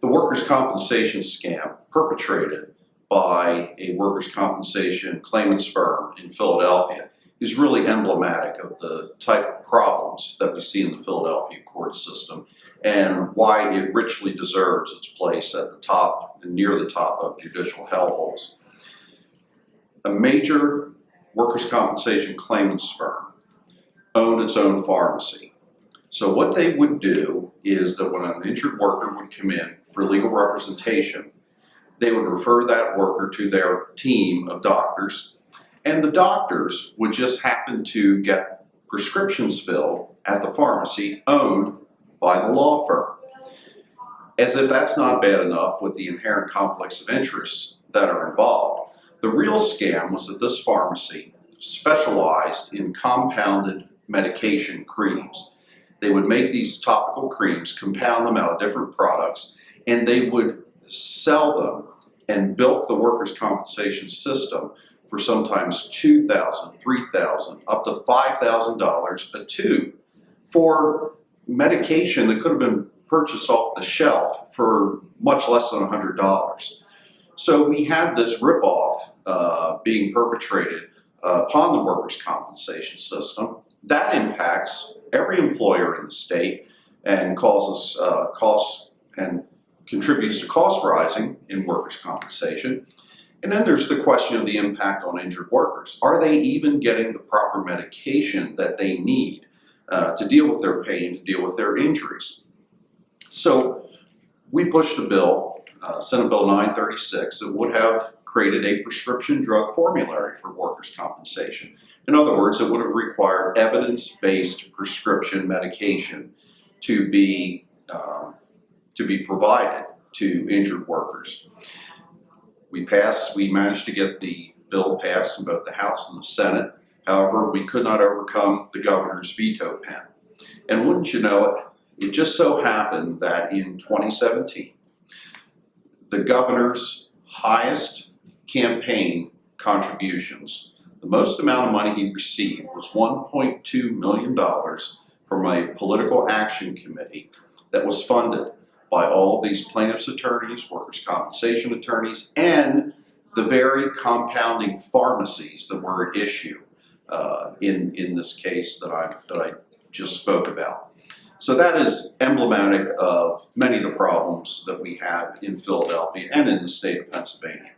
The workers' compensation scam perpetrated by a workers' compensation claimants firm in Philadelphia is really emblematic of the type of problems that we see in the Philadelphia court system and why it richly deserves its place at the top and near the top of judicial hellholes. A major workers' compensation claimants firm owned its own pharmacy. So what they would do is that when an injured worker would come in for legal representation, they would refer that worker to their team of doctors, and the doctors would just happen to get prescriptions filled at the pharmacy owned by the law firm. As if that's not bad enough with the inherent conflicts of interest that are involved, the real scam was that this pharmacy specialized in compounded medication creams. They would make these topical creams, compound them out of different products, and they would sell them and bilk the workers' compensation system for sometimes $2,000, $3,000, up to $5,000 a tube for medication that could have been purchased off the shelf for much less than $100. So we had this ripoff being perpetrated upon the workers' compensation system. That impacts every employer in the state and causes costs and contributes to cost rising in workers' compensation. And then there's the question of the impact on injured workers. Are they even getting the proper medication that they need to deal with their pain, to deal with their injuries? So we pushed a bill, Senate Bill 936, that would have created a prescription drug formulary for workers' compensation. In other words, it would have required evidence-based prescription medication to be provided to injured workers. We managed to get the bill passed in both the House and the Senate. However, we could not overcome the governor's veto pen. And wouldn't you know it, it just so happened that in 2017, the governor's highest campaign contributions, the most amount of money he received was $1.2 million from a political action committee that was funded by all of these plaintiffs' attorneys, workers' compensation attorneys, and the very compounding pharmacies that were at issue in this case that I just spoke about. So that is emblematic of many of the problems that we have in Philadelphia and in the state of Pennsylvania.